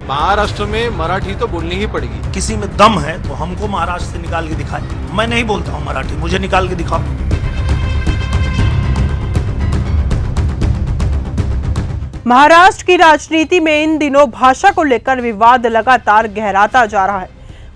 महाराष्ट्र में मराठी तो बोलनी ही पड़ेगी। किसी में दम है तो हमको महाराष्ट्र से निकाल के दिखाए। मैं नहीं बोलता हूँ मराठी, मुझे निकाल के दिखाओ। महाराष्ट्र की राजनीति में इन दिनों भाषा को लेकर विवाद लगातार गहराता जा रहा है।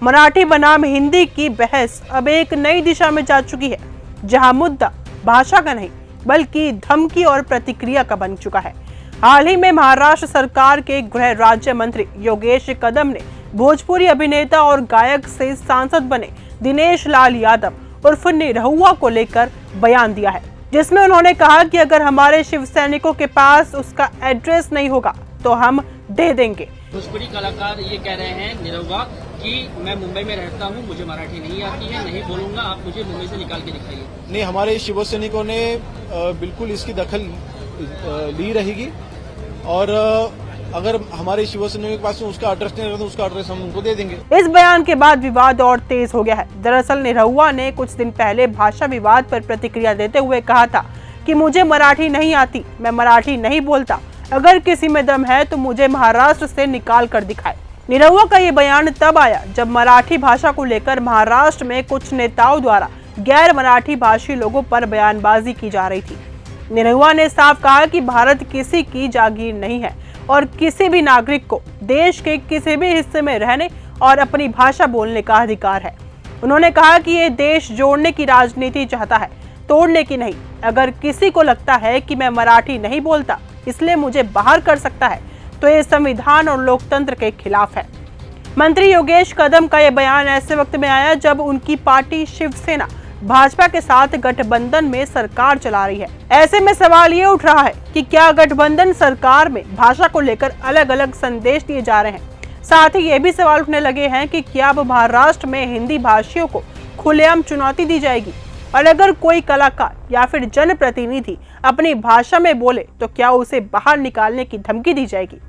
मराठी बनाम हिंदी की बहस अब एक नई दिशा में जा चुकी है, जहां मुद्दा भाषा का नहीं बल्कि धमकी और प्रतिक्रिया का बन चुका है। हाल ही में महाराष्ट्र सरकार के गृह राज्य मंत्री योगेश कदम ने भोजपुरी अभिनेता और गायक से सांसद बने दिनेश लाल यादव उर्फ निरहुआ को लेकर बयान दिया है, जिसमें उन्होंने कहा कि अगर हमारे शिव सैनिकों के पास उसका एड्रेस नहीं होगा तो हम दे देंगे। भोजपुरी कलाकार ये कह रहे हैं निरहुआ कि मैं मुंबई में रहता हूँ, मुझे मराठी नहीं आती है, नहीं बोलूंगा, आप मुझे मुंबई से निकाल के दिखाइए। नहीं, हमारे शिव सैनिकों ने बिल्कुल इसकी दखल ली रहेगी और अगर हमारे शिव सैनिकों के पास उसका एड्रेस नहीं रहता तो उसका एड्रेस हम उनको दे देंगे। इस बयान के बाद विवाद और तेज हो गया है। दरअसल निरहुआ ने कुछ दिन पहले भाषा विवाद पर प्रतिक्रिया देते हुए कहा था कि मुझे मराठी नहीं आती, मैं मराठी नहीं बोलता, अगर किसी में दम है तो मुझे महाराष्ट्र से निकाल कर दिखाए। निरहुआ का ये बयान तब आया जब मराठी भाषा को लेकर महाराष्ट्र में कुछ नेताओं द्वारा गैर मराठी भाषी लोगों पर बयानबाजी की जा रही थी। निरहुआ ने साफ कहा कि भारत किसी की जागीर नहीं है और किसी भी नागरिक को देश के किसी भी हिस्से में रहने और अपनी भाषा बोलने का अधिकार है। उन्होंने कहा कि ये देश जोड़ने की राजनीति चाहता है, तोड़ने की नहीं। अगर किसी को लगता है कि मैं मराठी नहीं बोलता इसलिए मुझे बाहर कर सकता है तो ये संविधान और लोकतंत्र के खिलाफ है। मंत्री योगेश कदम का यह बयान ऐसे वक्त में आया जब उनकी पार्टी शिवसेना भाजपा के साथ गठबंधन में सरकार चला रही है। ऐसे में सवाल ये उठ रहा है कि क्या गठबंधन सरकार में भाषा को लेकर अलग अलग संदेश दिए जा रहे हैं। साथ ही ये भी सवाल उठने लगे हैं कि क्या अब महाराष्ट्र में हिंदी भाषियों को खुलेआम चुनौती दी जाएगी और अगर कोई कलाकार या फिर जनप्रतिनिधि अपनी भाषा में बोले तो क्या उसे बाहर निकालने की धमकी दी जाएगी।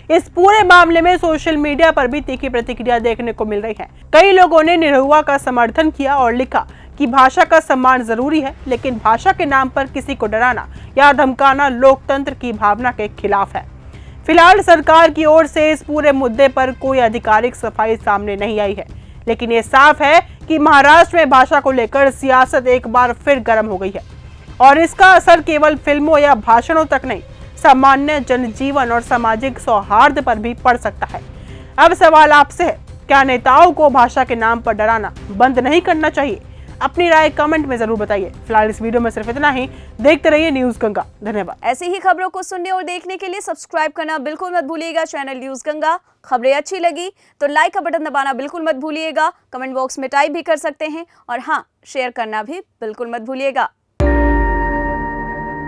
इस पूरे मामले में सोशल मीडिया पर भी तीखी प्रतिक्रिया देखने को मिल रही है। कई लोगों ने निरहुआ का समर्थन किया और लिखा कि भाषा का सम्मान जरूरी है, लेकिन भाषा के नाम पर किसी को डराना या धमकाना लोकतंत्र की भावना के खिलाफ है। फिलहाल सरकार की ओर से इस पूरे मुद्दे पर कोई आधिकारिक सफाई सामने नहीं आई है, लेकिन ये साफ है कि महाराष्ट्र में भाषा को लेकर सियासत एक बार फिर गर्म हो गई है और इसका असर केवल फिल्मों या भाषणों तक नहीं, सामान्य जनजीवन और सामाजिक सौहार्द पर भी पड़ सकता है। अब सवाल आपसे है, क्या नेताओं को भाषा के नाम पर डराना बंद नहीं करना चाहिए? अपनी राय कमेंट में जरूर बताइए। फिलहाल इस वीडियो में सिर्फ इतना ही। देखते रहिए न्यूज गंगा। धन्यवाद। ऐसी ही खबरों को सुनने और देखने के लिए सब्सक्राइब करना बिल्कुल मत भूलिएगा चैनल न्यूज गंगा। खबरें अच्छी लगी तो लाइक का बटन दबाना बिल्कुल मत भूलिएगा। कमेंट बॉक्स में टाइप भी कर सकते हैं और हाँ, शेयर करना भी बिल्कुल मत भूलिएगा।